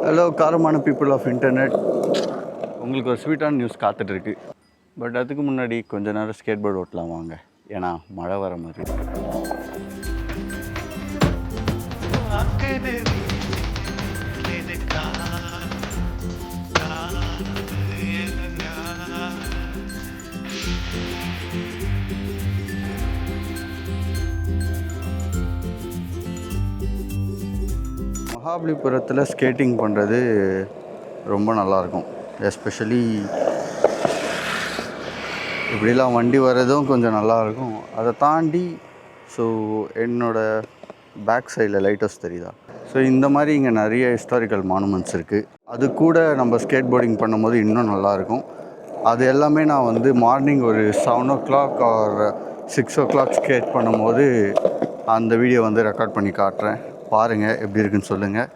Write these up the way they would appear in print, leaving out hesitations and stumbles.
Hello காரமான people of internet, உங்களுக்கு ஒரு ஸ்வீட்டான நியூஸ் காத்துட்ருக்கு. பட் அதுக்கு முன்னாடி கொஞ்ச நேரம் ஸ்கேட் போர்டு ஓட்டலாம் வாங்க, ஏன்னா மழை வர மாதிரி. மகாபலிபுரத்தில் ஸ்கேட்டிங் பண்ணுறது ரொம்ப நல்லாயிருக்கும். எஸ்பெஷலி இப்படிலாம் வண்டி வர்றதும் கொஞ்சம் நல்லாயிருக்கும். அதை தாண்டி என்னோடய பேக் சைடில் லைட் ஹவுஸ் தெரியுதா? இந்த மாதிரி இங்கே நிறைய ஹிஸ்டாரிக்கல் மானுமெண்ட்ஸ் இருக்குது. அது கூட நம்ம ஸ்கேட் போர்டிங் பண்ணும்போது இன்னும் நல்லாயிருக்கும். அது எல்லாமே நான் மார்னிங் ஒரு 7 o'clock ஆர் 6 o'clock ஸ்கேட் பண்ணும்போது அந்த வீடியோ ரெக்கார்ட் பண்ணி காட்டுறேன். பாருங்கள், எப்படி இருக்குன்னு சொல்லுங்கள்.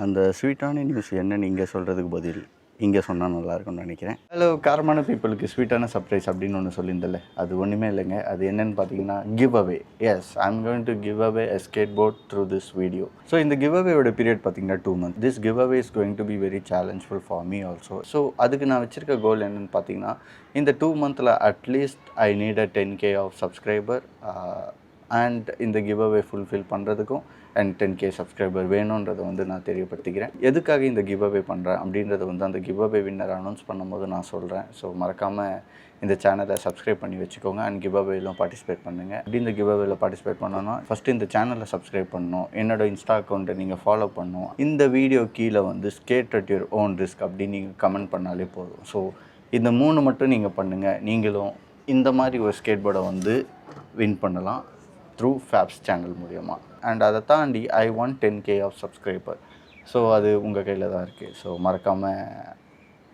அந்த ஸ்வீட்டான நியூஸ் என்னன்னு இங்கே சொல்கிறதுக்கு பதில் இங்கே சொன்னால் நல்லாயிருக்கும்னு நினைக்கிறேன். ஹலோ காரமான பீப்புளுக்கு ஸ்வீட்டான சர்ப்ரைஸ் அப்படின்னு ஒன்று சொல்லியிருந்தல, அது ஒன்றுமே இல்லைங்க. அது என்னென்னு பார்த்தீங்கன்னா give away. Yes, I am going to give away a skateboard through this video. இந்த கிவ் அவேயோட பீரியட் பார்த்தீங்கன்னா 2 months. This give away is going to be very challengeful for me also. அதுக்கு நான் வச்சுருக்க கோல் என்னென்னு பார்த்தீங்கன்னா, இந்த 2 months at least I need a 10K of subscriber and இந்த கிவ் அவே ஃபுல்ஃபில் பண்ணுறதுக்கும் அண்ட் 10K சப்ஸ்கிரைபர் வேணுன்றதை நான் தெரியப்படுத்திக்கிறேன். எதுக்காக இந்த கிவ் அவே பண்ணுறேன் அப்படின்றத அந்த கிவ் அவே வின்னர் அனௌன்ஸ் பண்ணும்போது நான் சொல்கிறேன். மறக்காமல் இந்த சேனலை சப்ஸ்கிரைப் பண்ணி வச்சுக்கோங்க அண்ட் கிவ் அவேலும் பார்ட்டிசிபேட் பண்ணுங்கள். அப்படி இந்த கிவ் அவேல பார்ட்டிசிபேட் பண்ணணும்னா ஃபஸ்ட்டு இந்த சேனலை சப்ஸ்கிரைப் பண்ணணும், என்னோடய இன்ஸ்டா அக்கௌண்ட்டை நீங்கள் ஃபாலோ பண்ணணும். இந்த வீடியோ கீழே skate at your own risk அப்படின்னு நீங்கள் கமெண்ட் பண்ணாலே போதும். இந்த 3 மட்டும் நீங்கள் பண்ணுங்கள். நீங்களும் இந்த மாதிரி ஒரு ஸ்கேட் போர்டை வின் பண்ணலாம் த்ரூ ஃபேப்ஸ் சேனல் மூலமா. அண்ட் அதை தாண்டி I want 10K of subscriber. அது உங்கள் கையில் தான் இருக்குது. மறக்காமல்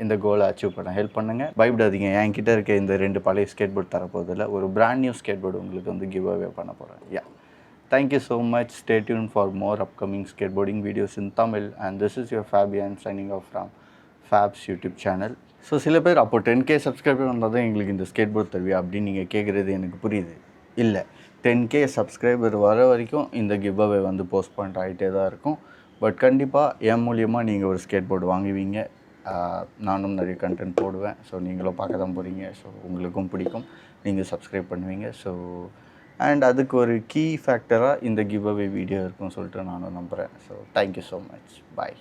இந்த கோலை அச்சீவ் பண்ண ஹெல்ப் பண்ணுங்கள். பயப்படாதீங்க, என்கிட்ட இருக்க இந்த 2 பழைய ஸ்கேட் போர்டு தரப்போதில்லை. ஒரு பிராண்ட் நியூ ஸ்கேட் போர்டு உங்களுக்கு கிவ் அவே பண்ண போகிறேன். Thank you so much. Stay tuned for more upcoming skate boarding videos in Tamil. And this is your Fabian signing off from Fabs YouTube channel. சில பேர் அப்போ 10K subscriber வந்தால் தான் எங்களுக்கு இந்த ஸ்கேட் போர்டு தருவியா அப்படின்னு நீங்கள் கேட்குறது எனக்கு புரியுது. இல்லை, 10K சப்ஸ்கிரைபர் வர வரைக்கும் இந்த கிவ் அவே போஸ்ட் பாயிண்ட் ஆகிட்டே தான் இருக்கும். பட் கண்டிப்பாக என் மூலியமாக நீங்கள் ஒரு ஸ்கேட் போர்டு வாங்குவீங்க. நானும் நிறைய கண்டென்ட் போடுவேன். நீங்களும் பார்க்க தான் போகிறீங்க. உங்களுக்கும் பிடிக்கும், நீங்கள் சப்ஸ்கிரைப் பண்ணுவீங்க. அண்ட் அதுக்கு ஒரு கீ ஃபேக்டராக இந்த கிவ் அவே வீடியோ இருக்குன்னு சொல்லிட்டு நானும் நம்புகிறேன். Thank you so much. பாய்.